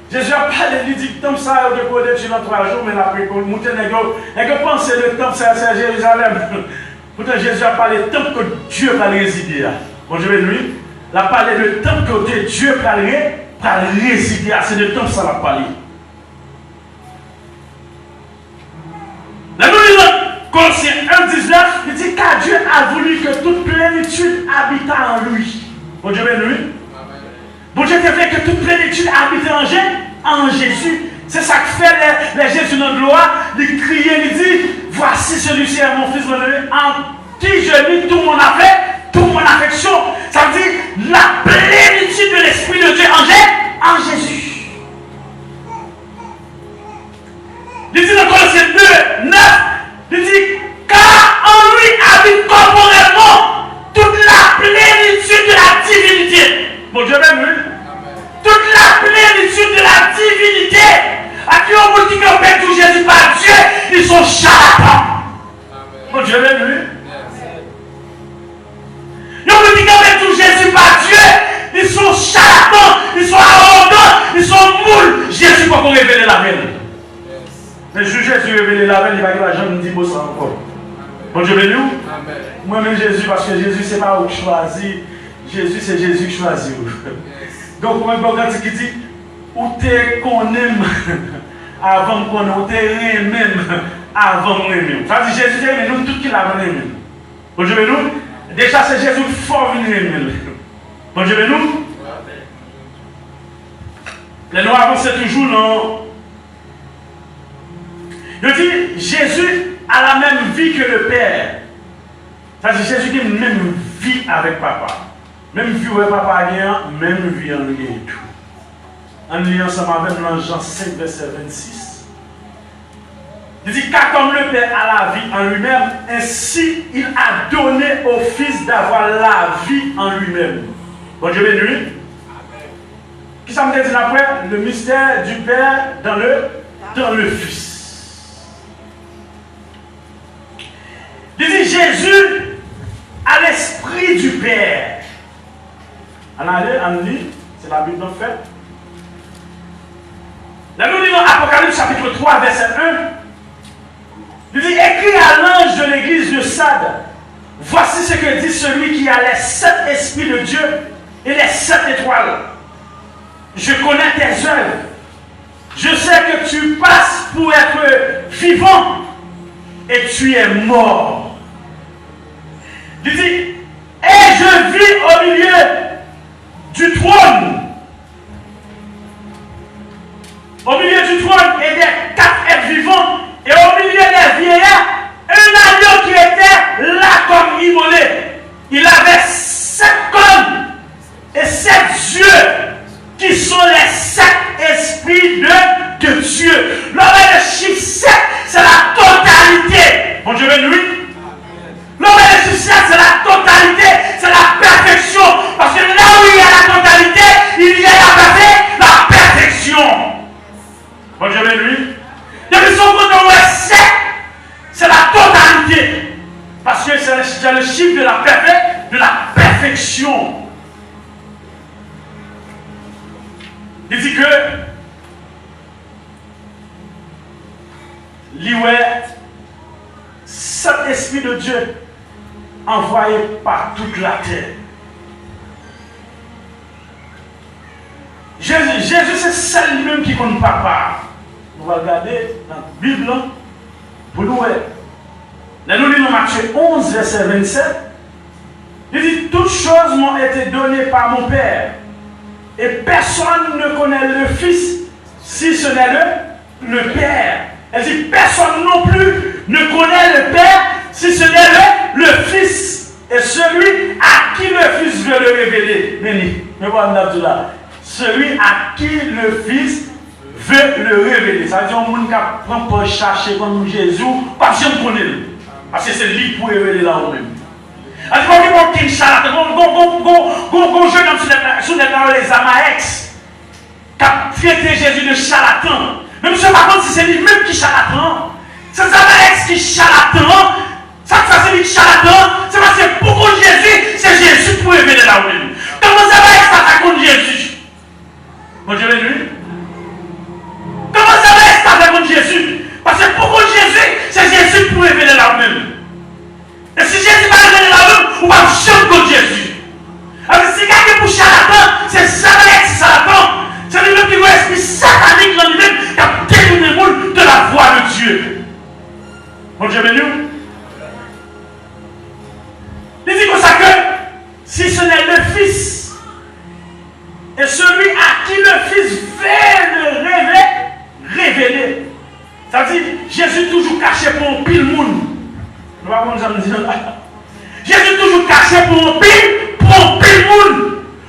Jésus a parlé, il dit, comme ça, il a décollé dans 3 jours, mais après, il a pensé le temple, c'est Jérusalem. Pourtant, Jésus a parlé du temple que Dieu va résider. Bon, je vais lui, il a parlé du temple que Dieu va résider. C'est le temple, ça va parler. La nouvelle Colossiens 1,19, il dit car Dieu a voulu que toute plénitude habite en lui. Bon, je vais lui. Bon Dieu te fait que toute plénitude habite en Jésus. C'est ça que fait les Jésus dans le gloire. Il crie, il dit, voici celui-ci est mon fils bien-aimé, en qui je lis tout mon affaire, toute mon affection. Ça veut dire la plénitude de l'Esprit de Dieu en Jésus. Il dit dans Colossiens 2, 9, il dit, car en lui habite corporellement toute la plénitude de la divinité. Bon Dieu même, oui. Toute la plénitude de la divinité. À qui on vous dit qu'on fait tout Jésus par Dieu, ils sont charlatans. Bon Dieu même, oui. On vous dit qu'on fait tout Jésus par Dieu, ils sont charlatans, ils sont arrogants, ils sont moules. Jésus va vous révéler la veine. Mais Jésus révéler la veine, il va dire la jambe dit ça encore. Bon Dieu béni. Moi-même Jésus, parce que Jésus c'est pas où je choisis. Jésus, c'est Jésus qui choisit. Donc, moi, je dis, où t'es qu'on aime avant qu'on aime, où t'es même avant qu'on aime. Ça dit Jésus, mais nous, tout qui l'a aimé. Bon, je vais nous. Déjà, c'est Jésus fort venu aimer. Bon, je vais nous. Les nous avancent toujours, non. Je dis, Jésus a la même vie que le Père. Ça dit Jésus qui a la même vie avec Papa. Même vie où papa a gagné, même vie en lui et tout. En lisant ensemble avec nous Jean 5, verset 26. Il dit, car comme le Père a la vie en lui-même, ainsi il a donné au Fils d'avoir la vie en lui-même. Bon Dieu béni. Qui ça me dit après? Le mystère du Père dans le Fils. Il dit, Jésus a l'esprit du Père. On lit, c'est la Bible en fait. Là, nous lisons Apocalypse chapitre 3, verset 1. Il dit, écrit à l'ange de l'église de Sade, voici ce que dit celui qui a les 7 esprits de Dieu et les 7 étoiles. Je connais tes œuvres. Je sais que tu passes pour être vivant et tu es mort. Il dit, et je vis au milieu du trône. Au milieu du trône et des 4 êtres vivants, et au milieu des vieillards, un agneau qui était là comme immolé. Il avait 7 cornes et 7 yeux, qui sont les 7 esprits de Dieu. Le chiffre 7, c'est la totalité. Bon Dieu béni. Le chiffre 7, c'est la totalité, c'est la perfection. Parce que là où il y a la totalité, il y a la perfection. totalité. Parce que c'est le chiffre de la perfection. Il dit que cet esprit de Dieu envoyé par toute la terre. Jésus c'est seul lui-même qui compte papa. On va regarder dans la Bible pour nous. Nous lisons Matthieu 11, verset 27. Il dit, toutes choses m'ont été données par mon Père. Et personne ne connaît le Fils si ce n'est le Père. Elle dit, personne non plus ne connaît le Père si ce n'est le Fils. Et celui à qui le Fils veut le révéler. Mais voilà, celui à qui le Fils veut le révéler. Ça veut dire que les gens pour chercher comme Jésus, parce qu'on connaît. Parce que c'est lui pour révéler là où même. Alors, quand il y a un charlatan, un jeune homme sur les Amaex, qui a traité Jésus de charlatan. Mais monsieur, par contre, si c'est lui-même qui est charlatan, c'est les Amaex qui est charlatan. Ça c'est lui qui est charlatan, c'est parce que pour Jésus, c'est Jésus pour révéler là où même. Comment ça va être ça contre Jésus? Bon Dieu béni. Comment ça va être ça contre Jésus? Parce que pour Jésus, c'est Jésus pour révéler là où même. Et si Jésus va révéler là où même, on va chanter contre Jésus. Alors si quelqu'un pour charlatan, c'est ça va être charlatan. C'est lui-même qui voit l'esprit satanique dans lui-même qui a détourné le monde de la voix de Dieu. Bon Dieu béni. Il dit comme ça que si ce n'est le Fils et celui à qui le Fils veut le révéler, ça veut dire Jésus toujours caché pour un pile monde. Nous va voir Jésus toujours caché pour un pile monde.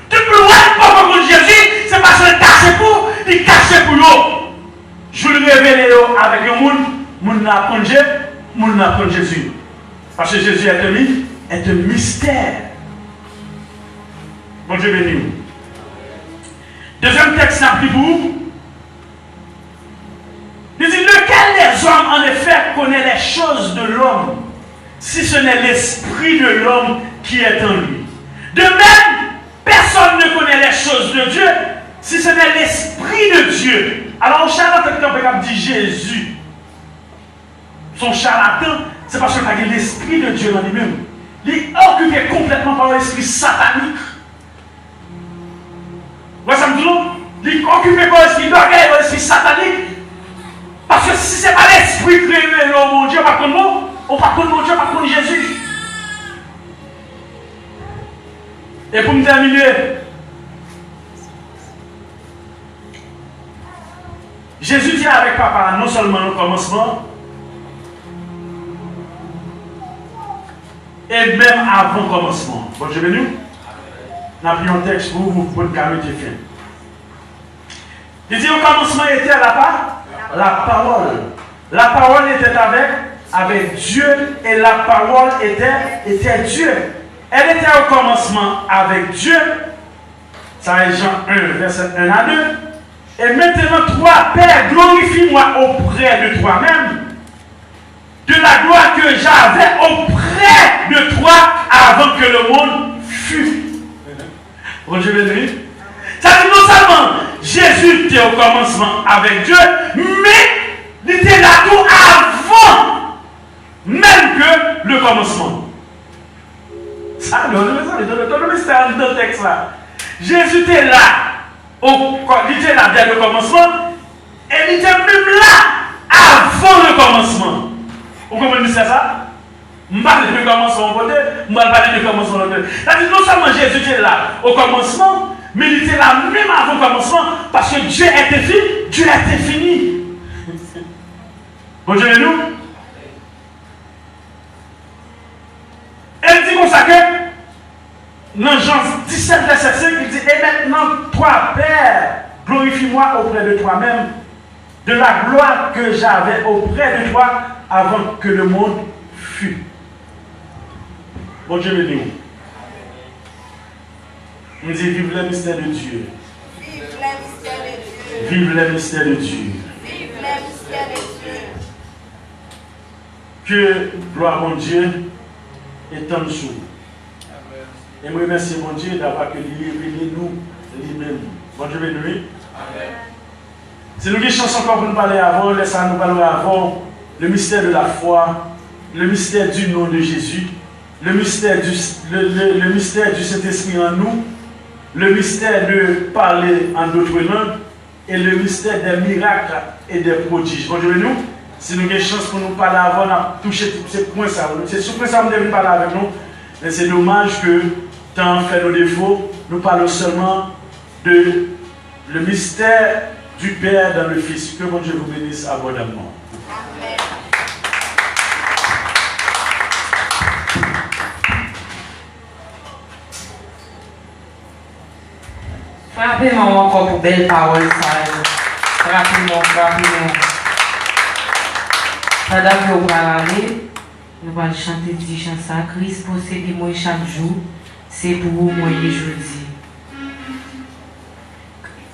Tu peux voir pas contre Jésus, c'est parce qu'il est caché pour, il est caché pour nous. Je le révèle avec le monde n'a pas Jésus. Parce que Jésus est un mystère. Bon Dieu béni. Deuxième texte n'a pris pour vous. Il dit, lequel des hommes en effet connaît les choses de l'homme, si ce n'est l'esprit de l'homme qui est en lui. De même, personne ne connaît les choses de Dieu, si ce n'est l'esprit de Dieu. Alors, un charlatan qui dit Jésus, son charlatan, c'est parce qu'il a l'esprit de Dieu dans lui-même. Il est occupé complètement par l'esprit satanique. Vous voyez ça me dit? Il est occupé par l'esprit d'orgueil, par l'esprit satanique. Parce que si ce n'est pas l'esprit qui révèle mon Dieu, pas comme nous, on ne parle pas de mon Dieu, pas comme Jésus. Et pour me terminer, Jésus dit avec papa, non seulement au commencement, et même avant le commencement. Bon, je vais nous. Nous avons pris un texte pour vous, pour le carré de fin. Il dit au commencement était la parole. La parole était avec Dieu et la parole était Dieu. Elle était au commencement avec Dieu. Ça est Jean 1, verset 1 à 2. Et maintenant, toi, Père, glorifie-moi auprès de toi-même, de la gloire que j'avais auprès de toi avant que le monde fût. Bon, je vais dire. Ça dit non seulement Jésus était au commencement avec Dieu, mais il était là tout avant même que le commencement. Ça, le mystère de ce texte là. Jésus était là, il était là dès le commencement, et il était même là avant le commencement. Vous comprenez ça? Je ne parle pas de commencement au côté, je ne parle pas de commencement au côté. C'est-à-dire non seulement Jésus était là au commencement, mais il était là même avant le commencement, parce que Dieu était fini. Bon Dieu et nous. Elle dit comme ça que, dans Jean 17, verset 5, il dit, et maintenant, toi, Père, glorifie-moi auprès de toi-même, de la gloire que j'avais auprès de toi avant que le monde fût. Bon Dieu béni. On dit, vive le mystère de Dieu. Vive le mystère de Dieu. Vive le mystère de Dieu. Vive le mystère de Dieu. Que gloire mon Dieu est en dessous. Et moi remercie mon Dieu d'avoir que révélé nous lui-même. Bon Dieu béni. Si nous avons une chance encore pour nous parler avant, laissez-nous parler avant le mystère de la foi, le mystère du nom de Jésus, le mystère du Saint-Esprit en nous, le mystère de parler en d'autres langues et le mystère des miracles et des prodiges. Bon Dieu béni. Si nous avons une chance pour nous parler avant, on a touché ces points. C'est sur point ça que nous devons parler avec nous. Mais c'est dommage que, tant fait nos défauts, nous parlons seulement de le mystère du Père dans le Fils. Que mon Dieu vous bénisse abondamment. Amen. Frappez-moi encore pour belles paroles. Frappez-moi. Pendant que vous parlez, nous allons chanter 10 chansons. Christ possède moi chaque jour, c'est pour vous moi jeudi.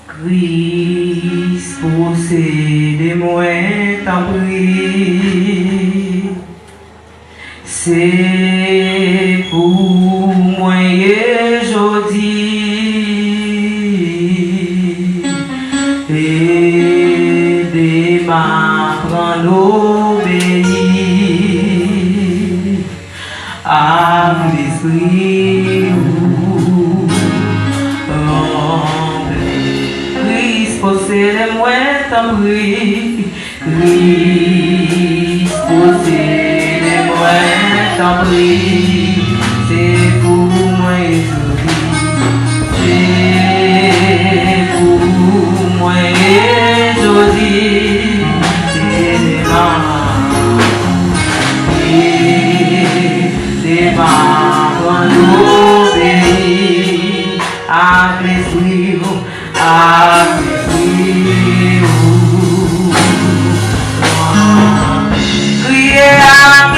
Christ possède moi tant pis, c'est pour moi jeudi. Aidez-moi prendre à l'esprit Christ possède-moi tant pis, Christ possède-moi tant pis, c'est pour moi aujourd'hui, c'est pour moi aujourd'hui, c'est ma obéir à l'esprit, crier à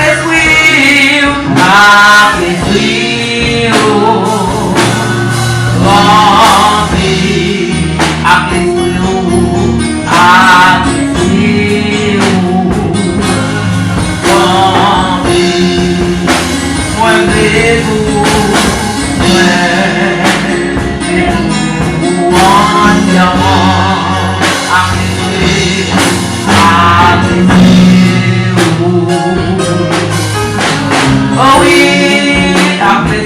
l'esprit, oh oui, après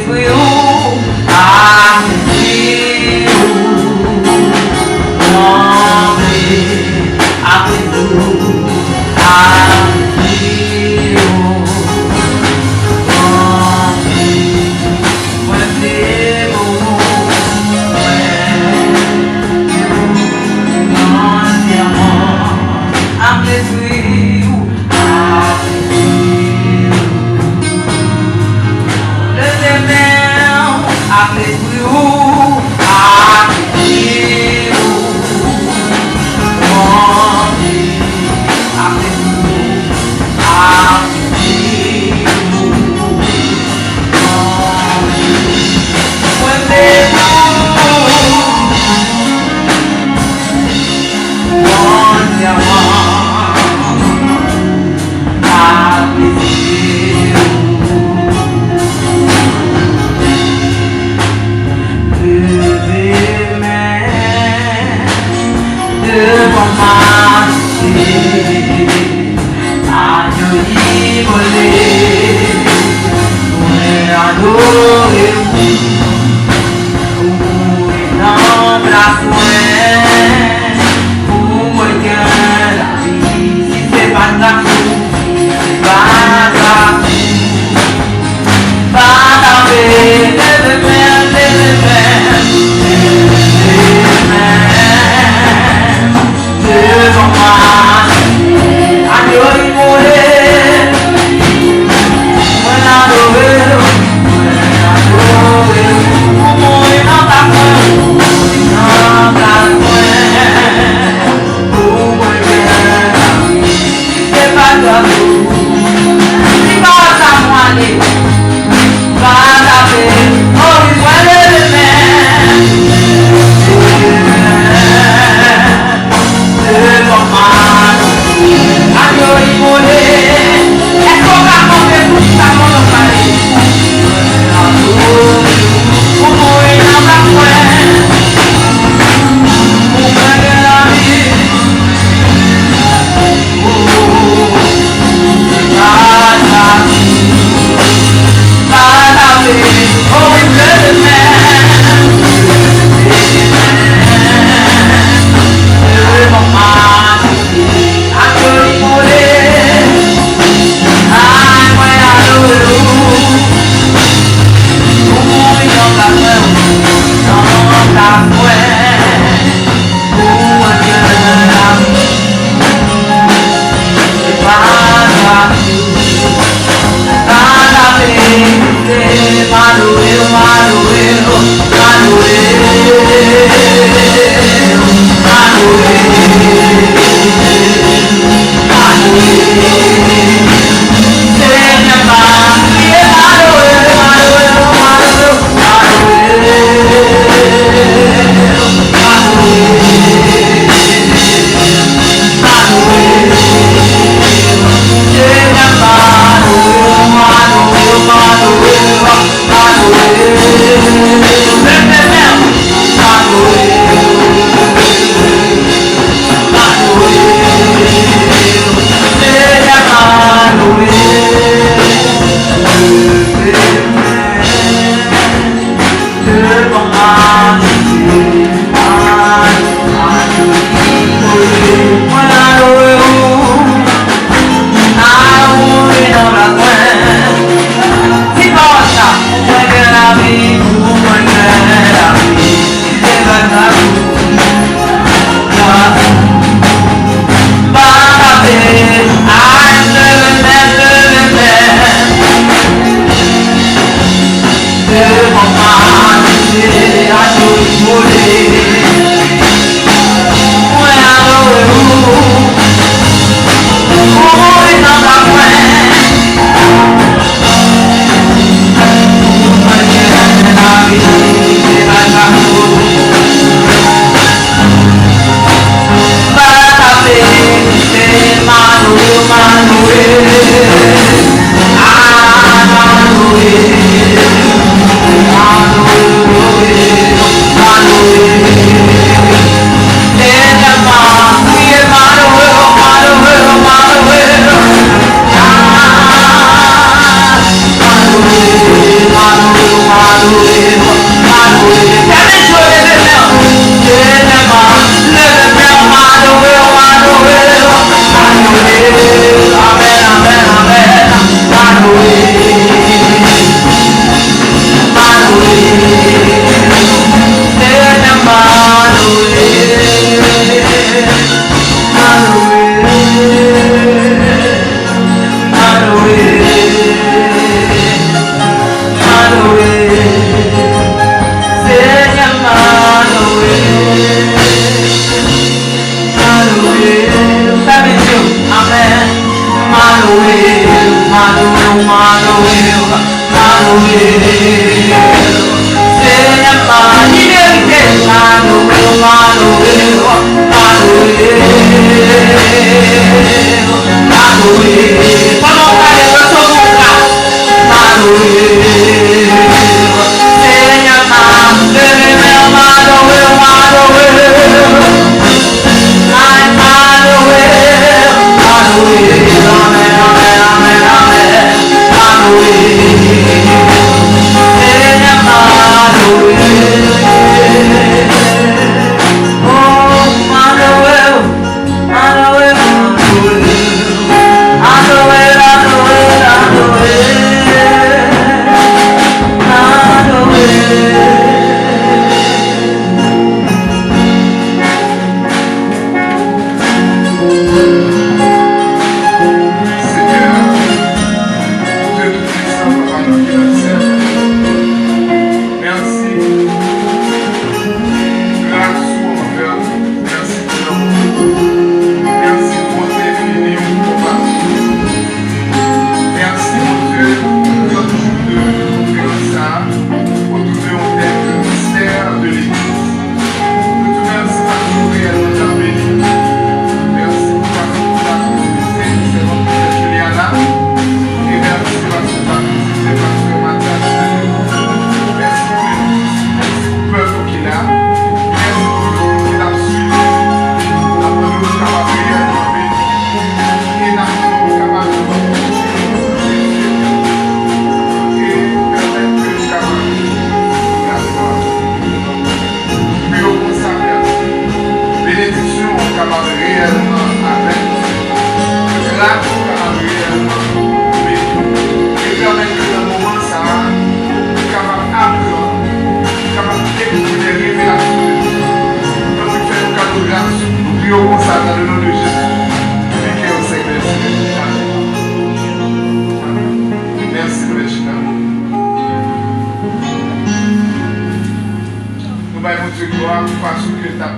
voir une façon que tu as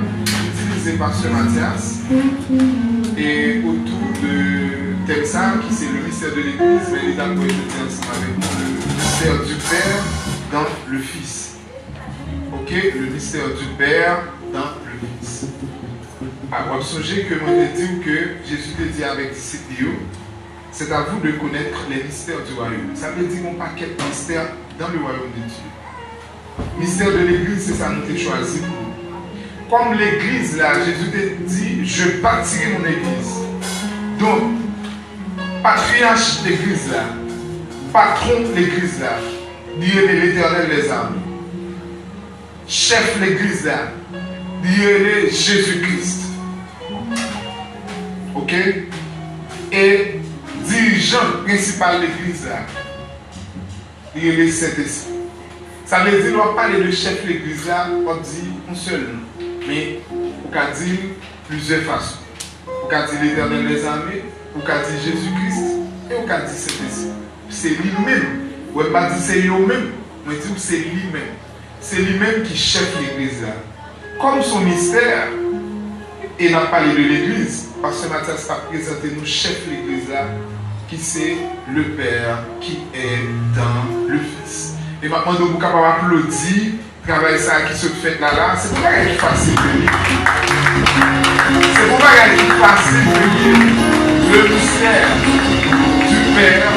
utilisé par ce Mathias et autour de Temsa, qui c'est le mystère de l'Église, mais il est d'accord de ensemble avec nous, le mystère du Père dans le Fils. Ok, le mystère du Père dans le Fils. Alors, vous songez que moi je dis que Jésus te dit avec disciples, c'est à vous de connaître les mystères du royaume. Ça veut dire mon paquet de mystères dans le royaume de Dieu. Mystère de l'Église, c'est ça nous avons choisi pour. Comme l'Église là, Jésus te dit, je bâtirai mon Église. Donc, patriarche de l'Église là, patron de l'Église là, Dieu est l'Éternel des armées. Chef de l'Église là, Dieu est Jésus-Christ. Ok? Et dirigeant principal de l'Église là, Dieu est le Saint-Esprit. Ça veut dire, on parle de chef de l'Église là, on dit un seul nom. Mais on peut dire plusieurs façons. On peut dire l'Éternel des armées, on peut dire Jésus-Christ et on peut dire Saint-Esprit. C'est lui-même. On ne peut pas dire c'est lui-même, mais dire c'est lui-même. C'est lui-même qui chef l'Église là. Comme son mystère, et on a parlé de l'Église, parce que Mathias a présenté nous chef de l'Église là, qui c'est le Père qui est dans le Fils. Et maintenant, nous sommes capables d'applaudir le travail qui se fait là, c'est pour ça qu'il est facile de lire. C'est pour ça qu'il est facile de lire le mystère du Père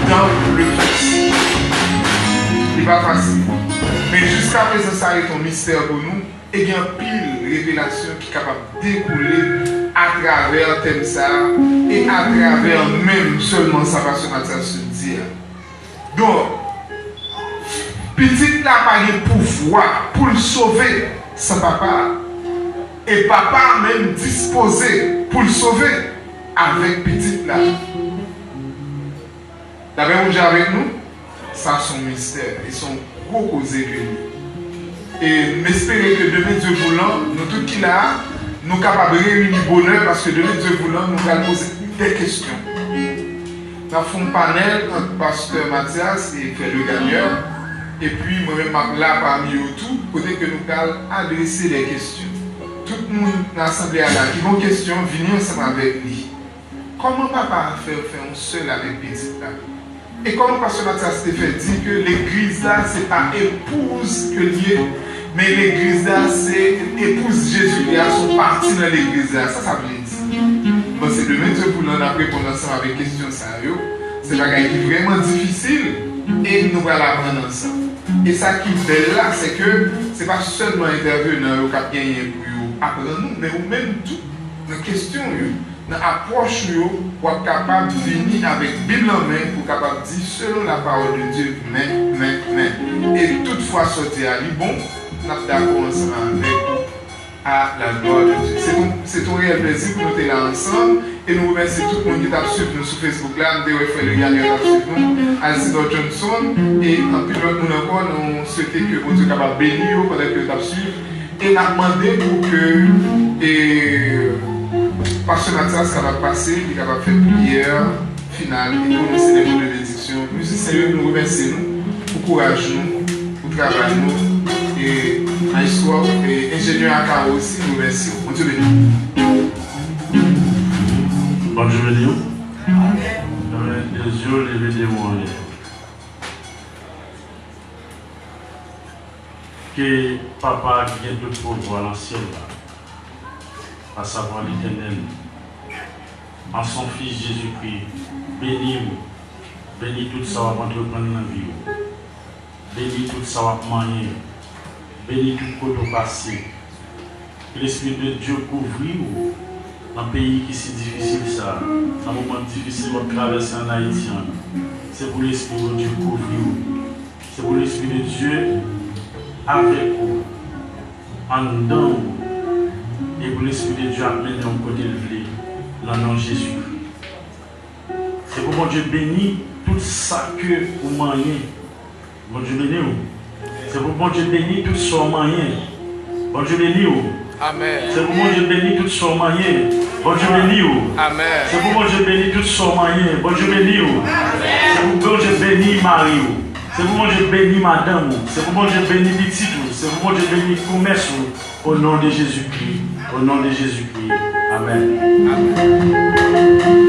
dans le Fils. Il n'est pas facile. Mais jusqu'à présent, ça est un mystère pour nous. Et il y a une pile de révélation qui est capable de découler à travers Temsa et à travers même seulement sa passion à se dire. Donc, petit n'a pas de pouvoir pour le sauver sans papa. Et papa même disposé pour le sauver avec petit là. D'abord, vous avec nous, ça son mystère et son gros causé que lui. Et m'espérer que demain Dieu voulant, nous tous qui là, nous sommes capables de réunir bonheur parce que demain Dieu voulant, nous allons poser des questions. Nous avons fait un panel entre pasteur Mathias et fait le gagneur. Et puis moi-même là parmi eux tout, côté que nous allons adresser des questions. Tout le monde dans l'assemblée là qui ont des questions, venir ensemble avec lui. Comment papa faire un seul avec petit là? Et comment pasteur Mathias te fait dire que l'église là, ce n'est pas épouse que lié, mais l'église là, c'est épouse Jésus qui a son parti dans l'église là. Ça veut dire. Bon, c'est demain Dieu pour nous répondre ensemble avec des questions sérieuses. C'est un bagage qui est vraiment difficile et nous allons apprendre ensemble. Et ça qui est belle là, c'est que ce n'est pas seulement intervenant qui a gagné pour apprendre nous, mais même tout dans la question, dans l'approche, pour être capable de venir avec Bible en main, pour être capable de dire selon la parole de Dieu, mais. Et toutefois, sortir à lui, bon, nous sommes d'accord ensemble avec vous à la gloire de Dieu. C'est un réel plaisir pour nous être là ensemble. Et nous remercions tout le monde qui t'a suivi nous sur Facebook là, nous avons fait le gagnant qui t'a suivi nous, Alcidor Johnson. Et en plus, nous encore, nous souhaitons que vous soyez capable de bénir pendant que t'a suivi. Et nous avons demandé pour que Pasteur Mathias capable de passer, il est capable de faire prière finale et prononcer les mots de bénédiction. Musiciens, nous remercions pour courage, pour travail, et à l'histoire, et ingénieur à Caro aussi, nous remercions. Bon Dieu béni. Bonne journée. Les yeux levés des mots. Que papa qui vient de pouvoir l'ancien là, à savoir l'Éternel, en son Fils Jésus-Christ, bénis tout ça va entreprendre dans la vie, bénis tout ça va manier, bénis tout côté passé. Que l'Esprit de Dieu couvre dans un pays qui est si difficile, ça, dans un moment difficile de traverser en Haïti. C'est pour l'Esprit de Dieu couvre, c'est pour l'Esprit de Dieu avec vous, en dedans. Et pour l'Esprit de Dieu amener un côté levé, dans le nom de Jésus-Christ. C'est pour mon Dieu béni tout ça que vous mangez. Bon Dieu béni vous. C'est pour mon Dieu béni tout ça que vous mangez. Bon Dieu béni vous. Amen. C'est pour mon Dieu béni tout ça que vous mangez. Bon Dieu béni vous. Amen. C'est pour mon Dieu béni tout ça que vous mangez. Bon Dieu béni vous. C'est pour mon Dieu béni Marie vous. C'est pour mon Dieu béni madame, c'est pour mon Dieu béni petit, c'est pour mon Dieu béni commerce, au nom de Jésus-Christ. Au nom de Jésus-Christ. Amen. Amen.